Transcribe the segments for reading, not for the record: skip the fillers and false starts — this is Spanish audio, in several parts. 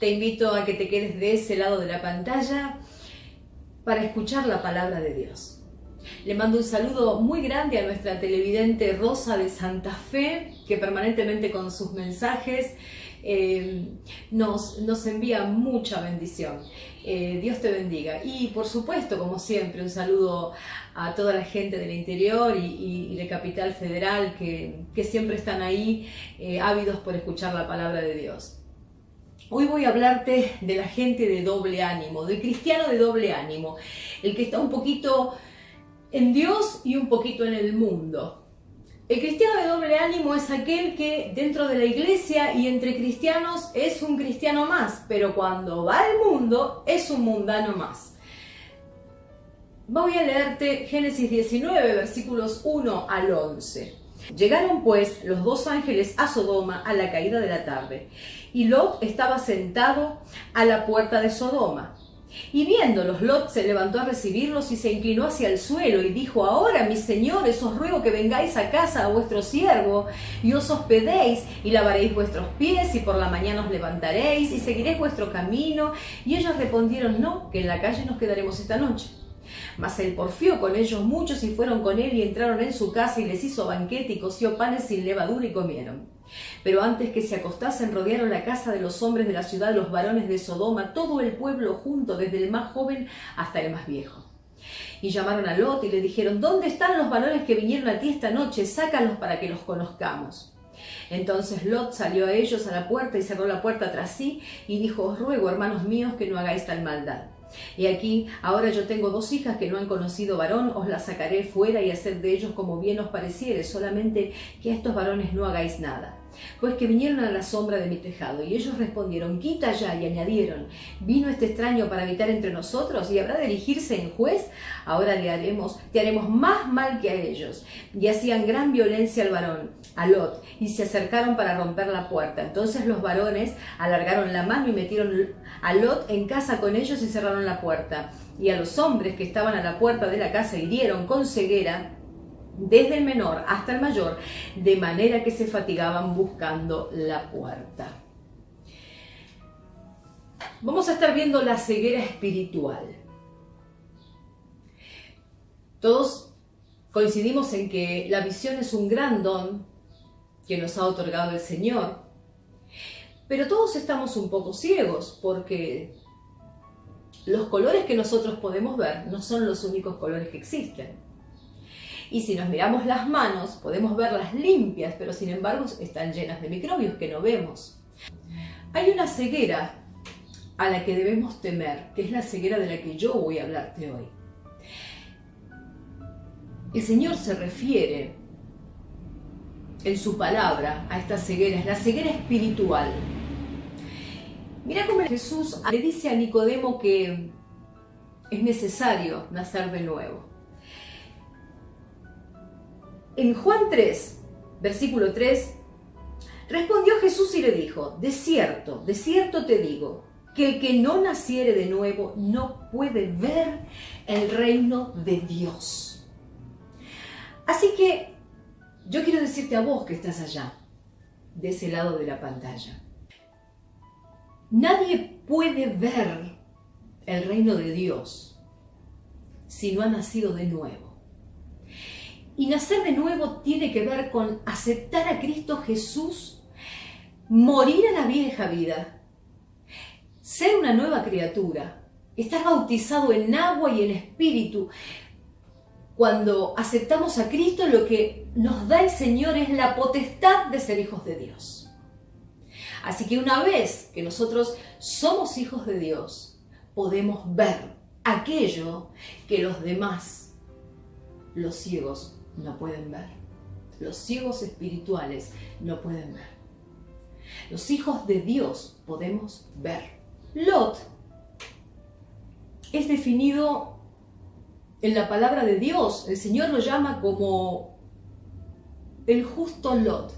Te invito a que te quedes de ese lado de la pantalla para escuchar la palabra de Dios. Le mando un saludo muy grande a nuestra televidente Rosa de Santa Fe, que permanentemente con sus mensajes nos envía mucha bendición. Dios te bendiga. Y por supuesto, como siempre, un saludo a toda la gente del interior y de Capital Federal que siempre están ahí ávidos por escuchar la palabra de Dios. Hoy voy a hablarte de la gente de doble ánimo, del cristiano de doble ánimo, el que está un poquito en Dios y un poquito en el mundo. El cristiano de doble ánimo es aquel que dentro de la iglesia y entre cristianos es un cristiano más, pero cuando va al mundo es un mundano más. Voy a leerte Génesis 19, versículos 1 al 11. Llegaron pues los dos ángeles a Sodoma a la caída de la tarde, y Lot estaba sentado a la puerta de Sodoma. Y viéndolos, Lot se levantó a recibirlos y se inclinó hacia el suelo y dijo: ahora, mis señores, os ruego que vengáis a casa a vuestro siervo y os hospedéis y lavaréis vuestros pies y por la mañana os levantaréis y seguiréis vuestro camino. Y ellos respondieron: no, que en la calle nos quedaremos esta noche. Mas él porfió con ellos muchos y fueron con él y entraron en su casa y les hizo banquete y coció panes sin levadura y comieron. Pero antes que se acostasen rodearon la casa de los hombres de la ciudad, los varones de Sodoma, todo el pueblo junto, desde el más joven hasta el más viejo. Y llamaron a Lot y le dijeron: ¿dónde están los varones que vinieron a ti esta noche? Sácalos para que los conozcamos. Entonces Lot salió a ellos a la puerta y cerró la puerta tras sí y dijo: os ruego, hermanos míos, que no hagáis tal maldad. Y aquí, ahora yo tengo dos hijas que no han conocido varón, os las sacaré fuera y haced de ellos como bien os pareciere, solamente que a estos varones no hagáis nada. Pues que vinieron a la sombra de mi tejado. Y ellos respondieron: quita ya. Y añadieron: ¿vino este extraño para habitar entre nosotros y habrá de erigirse en juez? Ahora te haremos más mal que a ellos. Y hacían gran violencia al varón, a Lot, y se acercaron para romper la puerta. Entonces los varones alargaron la mano y metieron a Lot en casa con ellos y cerraron la puerta. Y a los hombres que estaban a la puerta de la casa hirieron con ceguera, desde el menor hasta el mayor, de manera que se fatigaban buscando la puerta. Vamos a estar viendo la ceguera espiritual. Todos coincidimos en que la visión es un gran don que nos ha otorgado el Señor, pero todos estamos un poco ciegos porque los colores que nosotros podemos ver no son los únicos colores que existen. Y si nos miramos las manos, podemos verlas limpias, pero sin embargo están llenas de microbios que no vemos. Hay una ceguera a la que debemos temer, que es la ceguera de la que yo voy a hablarte hoy. El Señor se refiere en su palabra a esta ceguera, es la ceguera espiritual. Mira cómo Jesús le dice a Nicodemo que es necesario nacer de nuevo. En Juan 3, versículo 3, respondió Jesús y le dijo: de cierto te digo, que el que no naciere de nuevo no puede ver el reino de Dios. Así que yo quiero decirte a vos que estás allá, de ese lado de la pantalla. Nadie puede ver el reino de Dios si no ha nacido de nuevo. Y nacer de nuevo tiene que ver con aceptar a Cristo Jesús, morir a la vieja vida, ser una nueva criatura, estar bautizado en agua y en espíritu. Cuando aceptamos a Cristo, lo que nos da el Señor es la potestad de ser hijos de Dios. Así que una vez que nosotros somos hijos de Dios, podemos ver aquello que los demás, los ciegos, no pueden ver. Los ciegos espirituales no pueden ver. Los hijos de Dios podemos ver. Lot es definido en la palabra de Dios. El Señor lo llama como el justo Lot.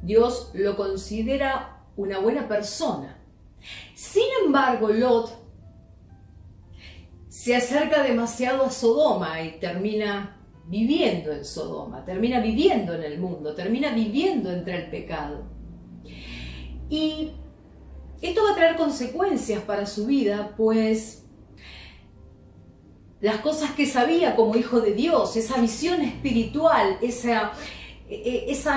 Dios lo considera una buena persona. Sin embargo, Lot se acerca demasiado a Sodoma y termina viviendo en Sodoma, termina viviendo en el mundo, termina viviendo entre el pecado. Y Esto va a traer consecuencias para su vida, pues las cosas que sabía como hijo de Dios, esa visión espiritual, esa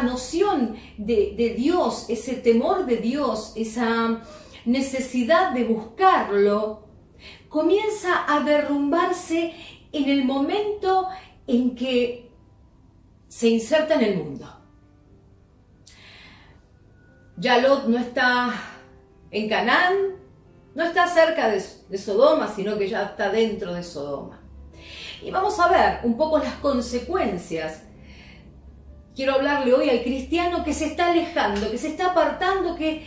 noción de Dios, ese temor de Dios, esa necesidad de buscarlo, comienza a derrumbarse en el momento en que se inserta en el mundo. Ya Lot no está en Canaán, no está cerca de Sodoma, sino que ya está dentro de Sodoma. Y vamos a ver un poco las consecuencias. Quiero hablarle hoy al cristiano que se está alejando, que se está apartando, que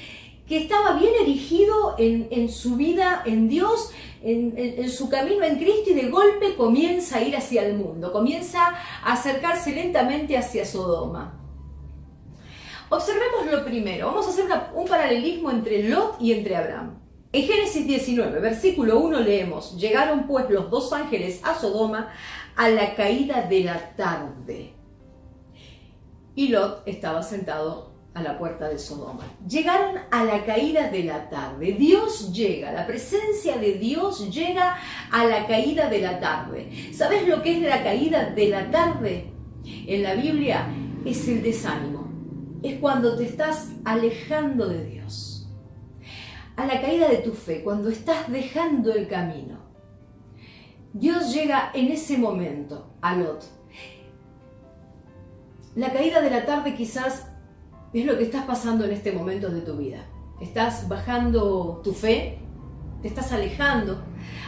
estaba bien erigido en su vida, en Dios, en su camino en Cristo, y de golpe comienza a ir hacia el mundo, comienza a acercarse lentamente hacia Sodoma. Observemos lo primero, vamos a hacer un paralelismo entre Lot y entre Abraham. En Génesis 19, versículo 1 leemos: llegaron pues los dos ángeles a Sodoma a la caída de la tarde. Y Lot estaba sentado a la puerta de Sodoma. Llegaron a la caída de la tarde. Dios llega, la presencia de Dios llega a la caída de la tarde. ¿Sabes lo que es la caída de la tarde? En la Biblia es el desánimo. Es cuando te estás alejando de Dios. A la caída de tu fe, cuando estás dejando el camino. Dios llega en ese momento a Lot. La caída de la tarde quizás es lo que estás pasando en este momento de tu vida. Estás bajando tu fe, te estás alejando.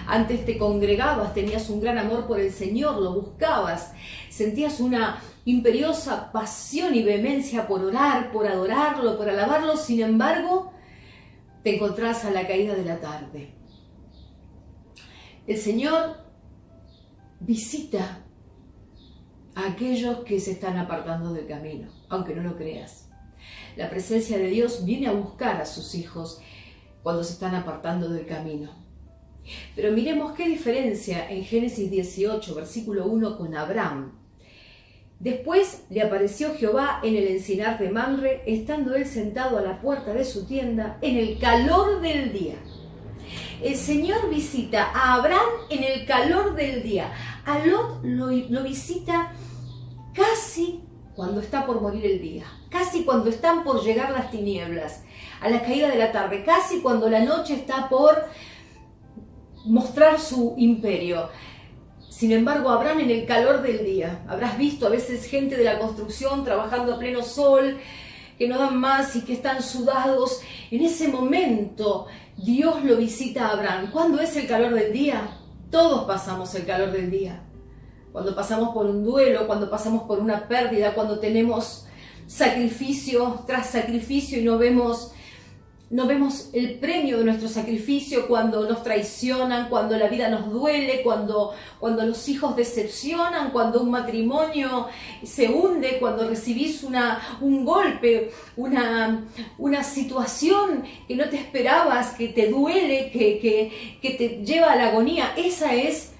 Antes te congregabas, tenías un gran amor por el Señor, lo buscabas, sentías una imperiosa pasión y vehemencia por orar, por adorarlo, por alabarlo. Sin embargo, te encontrás a la caída de la tarde. El Señor visita a aquellos que se están apartando del camino, aunque no lo creas. La presencia de Dios viene a buscar a sus hijos cuando se están apartando del camino. Pero miremos qué diferencia en Génesis 18, versículo 1 con Abraham. Después le apareció Jehová en el encinar de Mamre, estando él sentado a la puerta de su tienda en el calor del día. El Señor visita a Abraham en el calor del día. A Lot lo visita casi cuando está por morir el día, casi cuando están por llegar las tinieblas, a la caída de la tarde, casi cuando la noche está por mostrar su imperio. Sin embargo, Abraham en el calor del día. Habrás visto a veces gente de la construcción trabajando a pleno sol, que no dan más y que están sudados. En ese momento Dios lo visita a Abraham. ¿Cuándo es el calor del día? Todos pasamos el calor del día. Cuando pasamos por un duelo, cuando pasamos por una pérdida, cuando tenemos sacrificio tras sacrificio y no vemos el premio de nuestro sacrificio, cuando nos traicionan, cuando la vida nos duele, cuando los hijos decepcionan, cuando un matrimonio se hunde, cuando recibís un golpe, una situación que no te esperabas, que te duele, que te lleva a la agonía. Esa es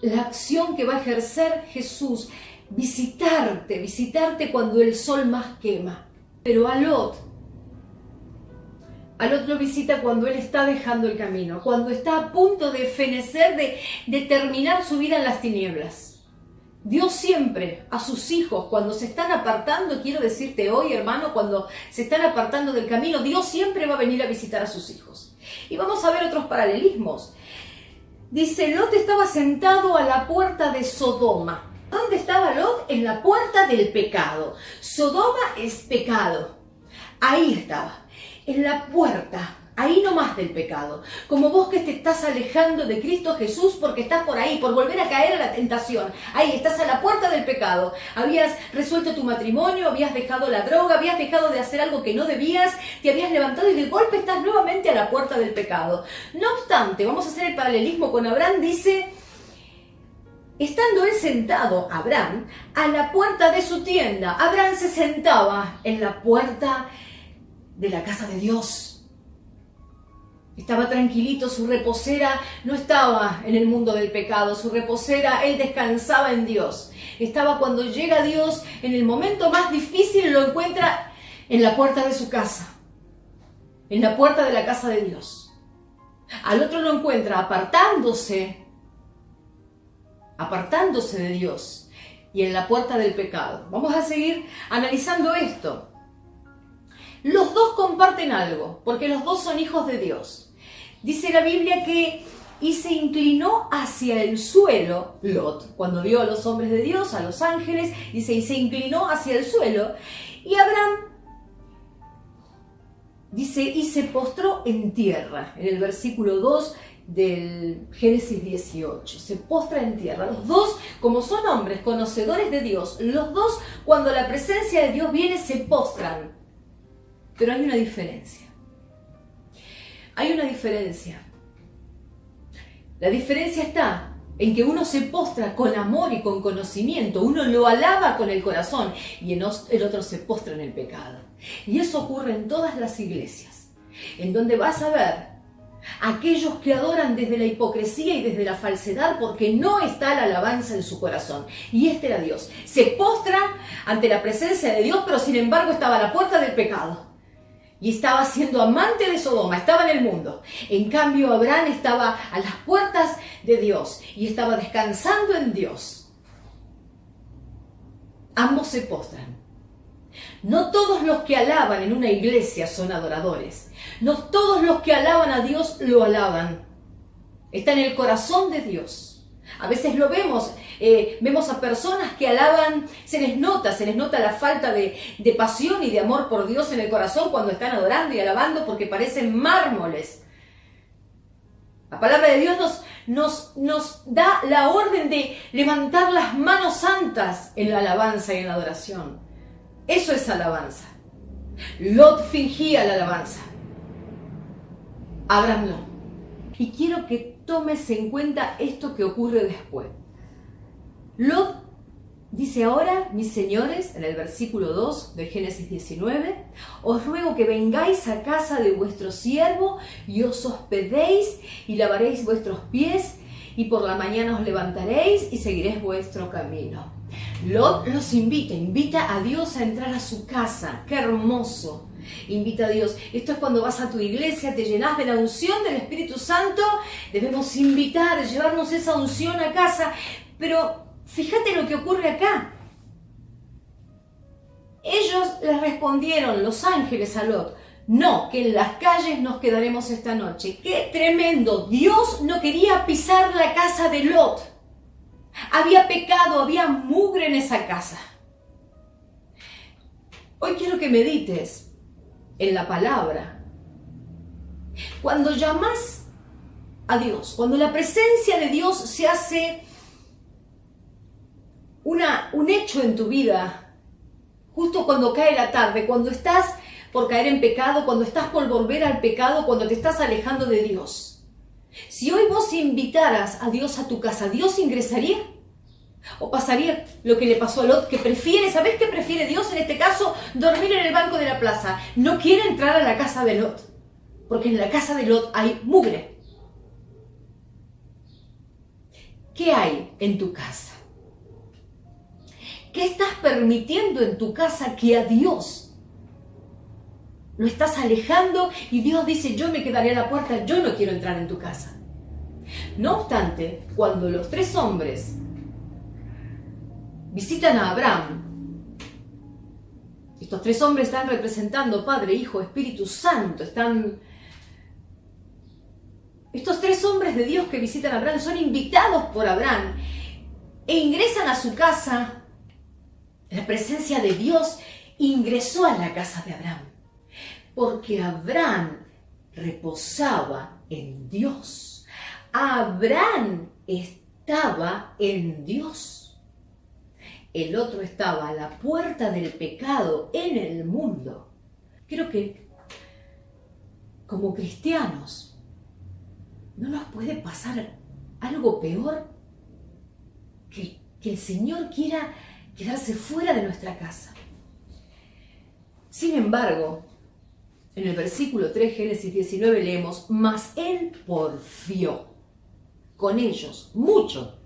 la acción que va a ejercer Jesús, visitarte cuando el sol más quema. Pero a Lot lo visita cuando él está dejando el camino, cuando está a punto de fenecer, de terminar su vida en las tinieblas. Dios siempre a sus hijos, cuando se están apartando, quiero decirte hoy, hermano, cuando se están apartando del camino, Dios siempre va a venir a visitar a sus hijos. Y vamos a ver otros paralelismos. Dice, Lot estaba sentado a la puerta de Sodoma. ¿Dónde estaba Lot? En la puerta del pecado. Sodoma es pecado. Ahí estaba, en la puerta, ahí nomás del pecado. Como vos que te estás alejando de Cristo Jesús porque estás por ahí, por volver a caer a la tentación. Ahí estás a la puerta del pecado. Habías resuelto tu matrimonio, habías dejado la droga, habías dejado de hacer algo que no debías, te habías levantado y de golpe estás nuevamente a la puerta del pecado. No obstante, vamos a hacer el paralelismo con Abraham, dice... Estando él sentado, Abraham, a la puerta de su tienda, Abraham se sentaba en la puerta de la casa de Dios. Estaba tranquilito, su reposera no estaba en el mundo del pecado, su reposera, él descansaba en Dios. Estaba cuando llega Dios, en el momento más difícil lo encuentra en la puerta de su casa, en la puerta de la casa de Dios. Al otro lo encuentra apartándose de Dios y en la puerta del pecado. Vamos a seguir analizando esto. Los dos comparten algo, porque los dos son hijos de Dios. Dice la Biblia que y se inclinó hacia el suelo, Lot, cuando vio a los hombres de Dios, a los ángeles, dice, y se inclinó hacia el suelo, y Abraham, dice, y se postró en tierra, en el versículo 2 del Génesis 18, se postra en tierra. Los dos, como son hombres conocedores de Dios, los dos, cuando la presencia de Dios viene, se postran. Pero hay una diferencia. Hay una diferencia. La diferencia está en que uno se postra con amor y con conocimiento, uno lo alaba con el corazón y el otro se postra en el pecado. Y eso ocurre en todas las iglesias, en donde vas a ver aquellos que adoran desde la hipocresía y desde la falsedad porque no está la alabanza en su corazón. Y este era Dios. Se postra ante la presencia de Dios, pero sin embargo estaba a la puerta del pecado. Y estaba siendo amante de Sodoma, estaba en el mundo. En cambio, Abraham estaba a las puertas de Dios y estaba descansando en Dios. Ambos se postran. No todos los que alaban en una iglesia son adoradores. No todos los que alaban a Dios lo alaban. Está en el corazón de Dios. A veces lo vemos, vemos a personas que alaban, se les nota la falta de pasión y de amor por Dios en el corazón cuando están adorando y alabando porque parecen mármoles. La palabra de Dios nos da la orden de levantar las manos santas en la alabanza y en la adoración. Eso es alabanza. Lot fingía la alabanza. Abraham no. Y quiero que tomes en cuenta esto que ocurre después. Lot dice ahora, mis señores, en el versículo 2 de Génesis 19, os ruego que vengáis a casa de vuestro siervo y os hospedéis y lavaréis vuestros pies y por la mañana os levantaréis y seguiréis vuestro camino. Lot los invita a Dios a entrar a su casa. ¡Qué hermoso! Invita a Dios. Esto es cuando vas a tu iglesia, te llenas de la unción del Espíritu Santo. Debemos invitar, llevarnos esa unción a casa. Pero fíjate lo que ocurre acá. Ellos les respondieron, los ángeles, a Lot: no, que en las calles nos quedaremos esta noche. ¡Qué tremendo! Dios no quería pisar la casa de Lot. Había pecado, había mugre en esa casa. Hoy quiero que medites en la palabra. Cuando llamas a Dios, cuando la presencia de Dios se hace un hecho en tu vida, justo cuando cae la tarde, cuando estás por caer en pecado, cuando estás por volver al pecado, cuando te estás alejando de Dios. Si hoy vos invitaras a Dios a tu casa, ¿Dios ingresaría? ¿O pasaría lo que le pasó a Lot, que prefiere, ¿sabés qué prefiere Dios en este caso? Dormir en el banco de la plaza. No quiere entrar a la casa de Lot, porque en la casa de Lot hay mugre. ¿Qué hay en tu casa? ¿Qué estás permitiendo en tu casa que a Dios lo estás alejando? Y Dios dice: yo me quedaré a la puerta, yo no quiero entrar en tu casa. No obstante, cuando los tres hombres visitan a Abraham, estos tres hombres están representando Padre, Hijo, Espíritu Santo, estos tres hombres de Dios que visitan a Abraham son invitados por Abraham e ingresan a su casa. La presencia de Dios ingresó a la casa de Abraham, porque Abraham reposaba en Dios. Abraham estaba en Dios. El otro estaba a la puerta del pecado en el mundo. Creo que como cristianos no nos puede pasar algo peor que el Señor quiera quedarse fuera de nuestra casa. Sin embargo, en el versículo 3, Génesis 19, leemos: mas él porfió con ellos mucho,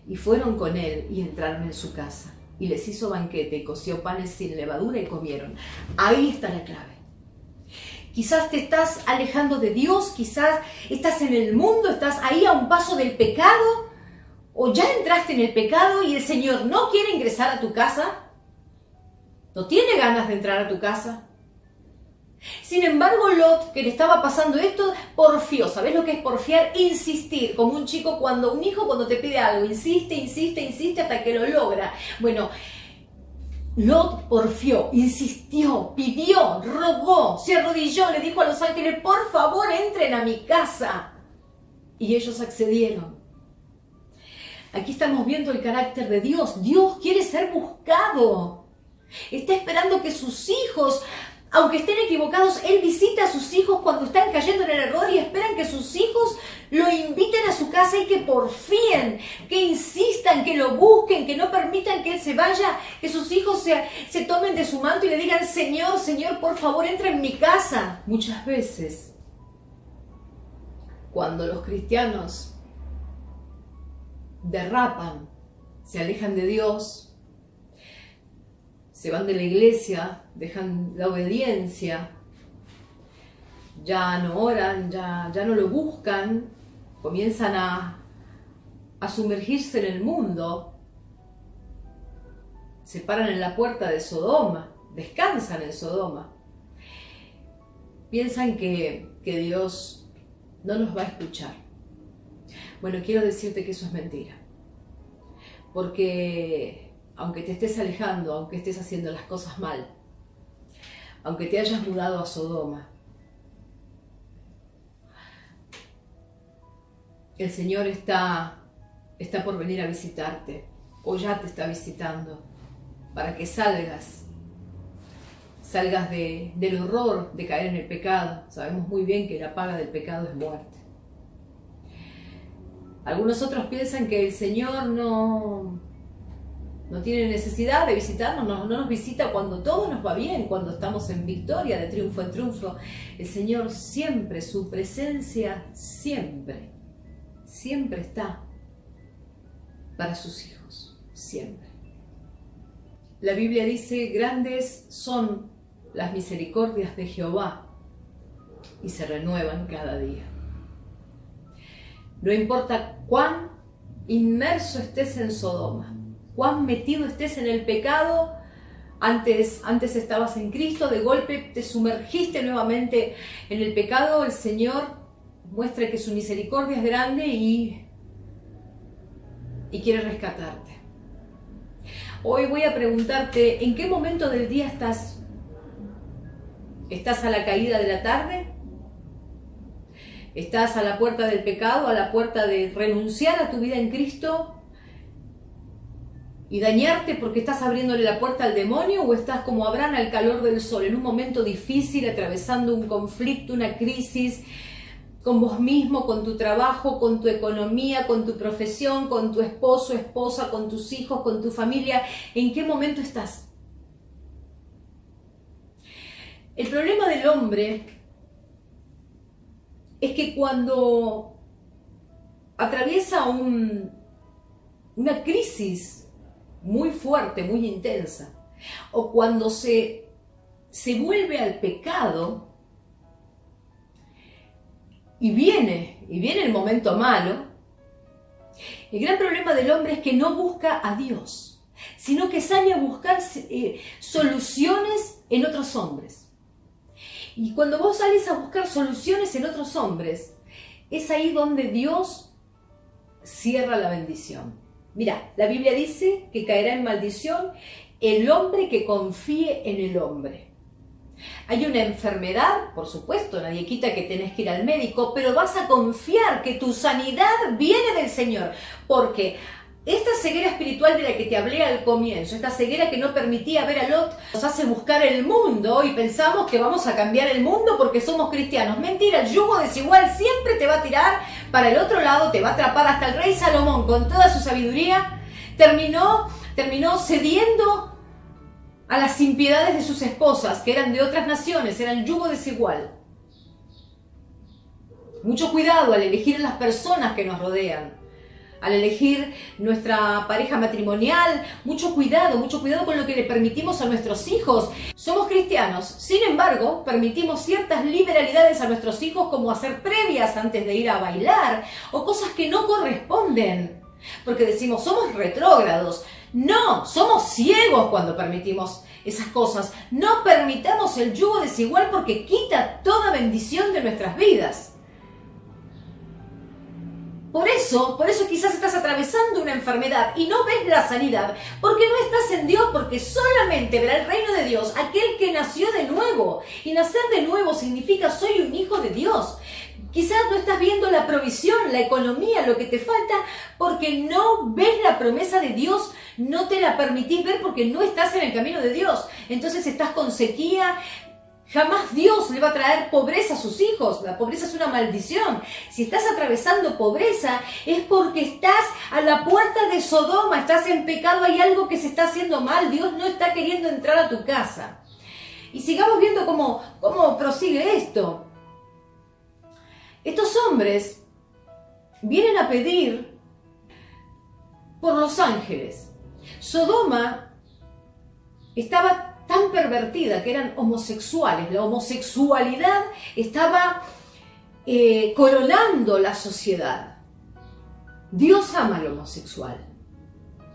y fueron con él y entraron en su casa. y les hizo banquete y coció panes sin levadura y comieron. Ahí está la clave. Quizás te estás alejando de Dios, quizás estás en el mundo, estás ahí a un paso del pecado, o ya entraste en el pecado y el Señor no quiere ingresar a tu casa, no tiene ganas de entrar a tu casa. Sin embargo, Lot, que le estaba pasando esto, porfió. ¿Sabes lo que es porfiar? Insistir, como un chico un hijo cuando te pide algo, insiste, insiste, insiste hasta que lo logra. Bueno, Lot porfió, insistió, pidió, rogó, se arrodilló, le dijo a los ángeles, por favor entren a mi casa. Y ellos accedieron. Aquí estamos viendo el carácter de Dios. Dios quiere ser buscado. Está esperando que sus hijos, aunque estén equivocados, Él visita a sus hijos cuando están cayendo en el error y esperan que sus hijos lo inviten a su casa y que porfíen, que insistan, que lo busquen, que no permitan que Él se vaya, que sus hijos se tomen de su manto y le digan, Señor, Señor, por favor, entra en mi casa. Muchas veces, cuando los cristianos derrapan, se alejan de Dios, se van de la iglesia, dejan la obediencia, ya no oran, ya no lo buscan, comienzan a sumergirse en el mundo, se paran en la puerta de Sodoma, descansan en Sodoma, piensan que Dios no los va a escuchar. Bueno, quiero decirte que eso es mentira, porque aunque te estés alejando, aunque estés haciendo las cosas mal, aunque te hayas mudado a Sodoma, el Señor está por venir a visitarte, o ya te está visitando, para que salgas del horror de caer en el pecado. Sabemos muy bien que la paga del pecado es muerte. Algunos otros piensan que el Señor no tiene necesidad de visitarnos, no nos visita cuando todo nos va bien, cuando estamos en victoria, de triunfo en triunfo. El Señor siempre, su presencia siempre está para sus hijos, siempre. La Biblia dice, grandes son las misericordias de Jehová y se renuevan cada día. No importa cuán inmerso estés en Sodoma, cuán metido estés en el pecado, antes estabas en Cristo, de golpe te sumergiste nuevamente en el pecado, el Señor muestra que su misericordia es grande y quiere rescatarte. Hoy voy a preguntarte, ¿en qué momento del día estás? ¿Estás a la caída de la tarde? ¿Estás a la puerta del pecado, a la puerta de renunciar a tu vida en Cristo y dañarte porque estás abriéndole la puerta al demonio? ¿O estás como Abraham al calor del sol, en un momento difícil, atravesando un conflicto, una crisis, con vos mismo, con tu trabajo, con tu economía, con tu profesión, con tu esposo, esposa, con tus hijos, con tu familia? ¿En qué momento estás? El problema del hombre es que cuando atraviesa una crisis muy fuerte, muy intensa, o cuando se vuelve al pecado y viene el momento malo, el gran problema del hombre es que no busca a Dios, sino que sale a buscar soluciones en otros hombres. Y cuando vos sales a buscar soluciones en otros hombres, es ahí donde Dios cierra la bendición. Mira, la Biblia dice que caerá en maldición el hombre que confíe en el hombre. Hay una enfermedad, por supuesto, nadie quita que tenés que ir al médico, pero vas a confiar que tu sanidad viene del Señor, porque esta ceguera espiritual de la que te hablé al comienzo, esta ceguera que no permitía ver a Lot, nos hace buscar el mundo y pensamos que vamos a cambiar el mundo porque somos cristianos. Mentira, el yugo desigual siempre te va a tirar para el otro lado, te va a atrapar. Hasta el rey Salomón, con toda su sabiduría, terminó cediendo a las impiedades de sus esposas, que eran de otras naciones, eran yugo desigual. Mucho cuidado al elegir a las personas que nos rodean. al elegir nuestra pareja matrimonial, mucho cuidado con lo que le permitimos a nuestros hijos. Somos cristianos, sin embargo, permitimos ciertas liberalidades a nuestros hijos como hacer previas antes de ir a bailar o cosas que no corresponden, porque decimos somos retrógrados. No, somos ciegos cuando permitimos esas cosas. No permitamos el yugo desigual porque quita toda bendición de nuestras vidas. Por eso quizás estás atravesando una enfermedad y no ves la sanidad, porque no estás en Dios, porque solamente verá el reino de Dios aquel que nació de nuevo. Y nacer de nuevo significa soy un hijo de Dios. Quizás no estás viendo la provisión, la economía, lo que te falta, porque no ves la promesa de Dios, no te la permitís ver porque no estás en el camino de Dios. Entonces estás con sequía. Jamás Dios le va a traer pobreza a sus hijos. La pobreza es una maldición. Si estás atravesando pobreza es porque estás a la puerta de Sodoma, estás en pecado, hay algo que se está haciendo mal. Dios no está queriendo entrar a tu casa. Y sigamos viendo cómo prosigue esto. Estos hombres vienen a pedir por los ángeles. Sodoma estaba tan pervertida que eran homosexuales. La homosexualidad estaba coronando la sociedad. Dios ama al homosexual,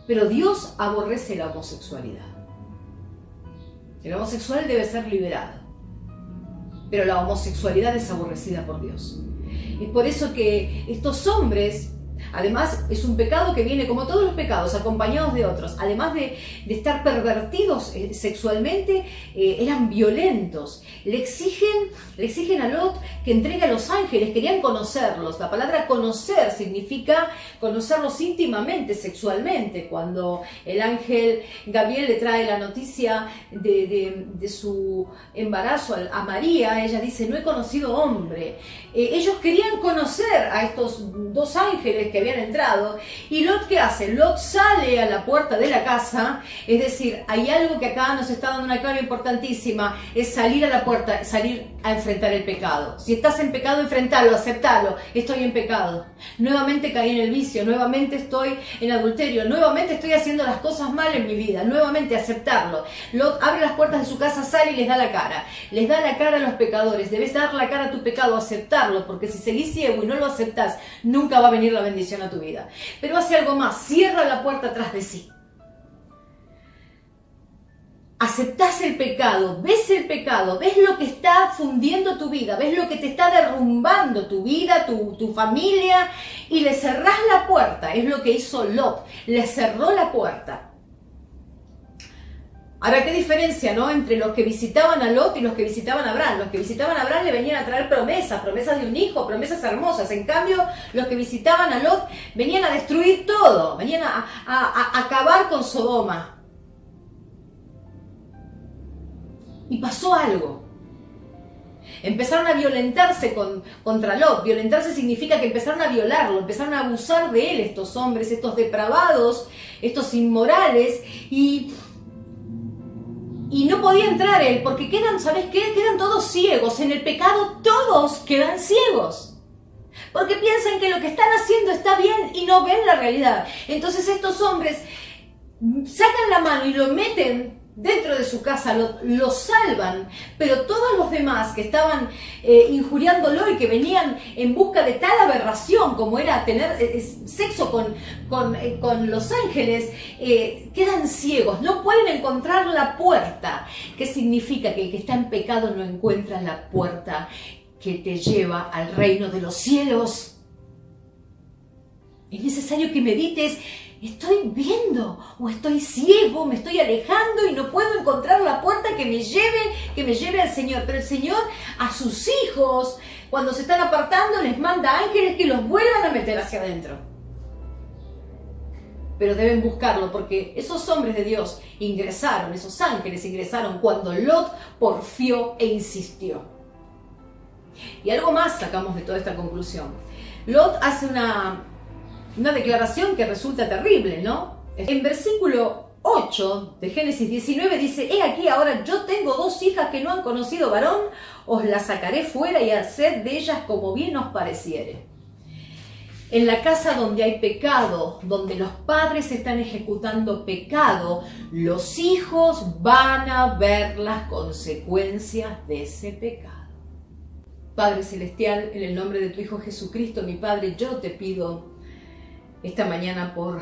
pero Dios aborrece la homosexualidad. El homosexual debe ser liberado, pero la homosexualidad es aborrecida por Dios. Es por eso que estos hombres, además es un pecado que viene como todos los pecados acompañados de otros, además de estar pervertidos sexualmente, eran violentos. Le exigen a Lot que entregue a los ángeles, querían conocerlos. La palabra conocer significa conocerlos íntimamente, sexualmente. Cuando el ángel Gabriel le trae la noticia de su embarazo a María, ella dice, no he conocido hombre. Ellos querían conocer a estos dos ángeles que habían entrado. ¿Y Lot qué hace? Lot sale a la puerta de la casa, es decir, hay algo que acá nos está dando una clave importantísima, es salir a la puerta, salir a enfrentar el pecado. Si estás en pecado, enfrentalo, aceptalo. Estoy en pecado. Nuevamente caí en el vicio, nuevamente estoy en adulterio, nuevamente estoy haciendo las cosas mal en mi vida, nuevamente aceptarlo. Lot abre las puertas de su casa, sale y les da la cara. Les da la cara a los pecadores. Debes dar la cara a tu pecado, aceptarlo, porque si seguís ciego y no lo aceptás, nunca va a venir la bendición a tu vida. Pero hace algo más, cierra la puerta atrás de sí. Aceptás el pecado, ves lo que está fundiendo tu vida, ves lo que te está derrumbando tu vida, tu familia, y le cerrás la puerta. Es lo que hizo Lot, le cerró la puerta. Ahora, ¿qué diferencia, no?, entre los que visitaban a Lot y los que visitaban a Abraham? Los que visitaban a Abraham le venían a traer promesas de un hijo, promesas hermosas. En cambio, los que visitaban a Lot venían a destruir todo, venían a acabar con Sodoma. Y pasó algo. Empezaron a violentarse contra Lot. Violentarse significa que empezaron a violarlo, empezaron a abusar de él estos hombres, estos depravados, estos inmorales, y no podía entrar él, porque ¿sabes qué? Quedan todos ciegos. En el pecado todos quedan ciegos, porque piensan que lo que están haciendo está bien y no ven la realidad. Entonces estos hombres sacan la mano y lo meten dentro de su casa, lo salvan, pero todos los demás que estaban injuriándolo y que venían en busca de tal aberración como era tener sexo con los ángeles, quedan ciegos, no pueden encontrar la puerta. ¿Qué significa? Que el que está en pecado no encuentra la puerta que te lleva al reino de los cielos. Es necesario que medites: ¿estoy viendo o estoy ciego? Me estoy alejando y no puedo encontrar la puerta que me lleve al Señor. Pero el Señor a sus hijos, cuando se están apartando, les manda ángeles que los vuelvan a meter hacia adentro. Pero deben buscarlo, porque esos hombres de Dios ingresaron, esos ángeles ingresaron cuando Lot porfió e insistió. Y algo más sacamos de toda esta conclusión. Lot hace una declaración que resulta terrible, ¿no? En versículo 8 de Génesis 19 dice: he aquí ahora yo tengo 2 hijas que no han conocido varón, os las sacaré fuera y haced de ellas como bien os pareciere. En la casa donde hay pecado, donde los padres están ejecutando pecado, los hijos van a ver las consecuencias de ese pecado. Padre Celestial, en el nombre de tu Hijo Jesucristo, mi Padre, yo te pido esta mañana por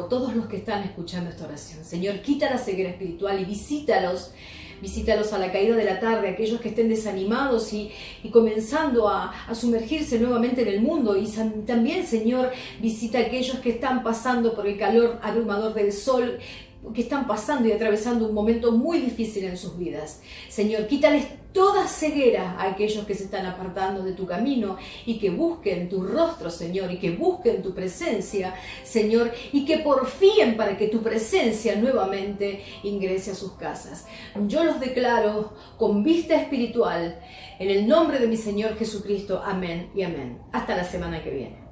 todos los que están escuchando esta oración. Señor, quita la ceguera espiritual y visítalos a la caída de la tarde, aquellos que estén desanimados y comenzando a sumergirse nuevamente en el mundo. Y también, Señor, visita a aquellos que están pasando por el calor abrumador del sol, que están pasando y atravesando un momento muy difícil en sus vidas. Señor, quítales toda ceguera a aquellos que se están apartando de tu camino y que busquen tu rostro, Señor, y que busquen tu presencia, Señor, y que porfíen para que tu presencia nuevamente ingrese a sus casas. Yo los declaro con vista espiritual en el nombre de mi Señor Jesucristo. Amén y amén. Hasta la semana que viene.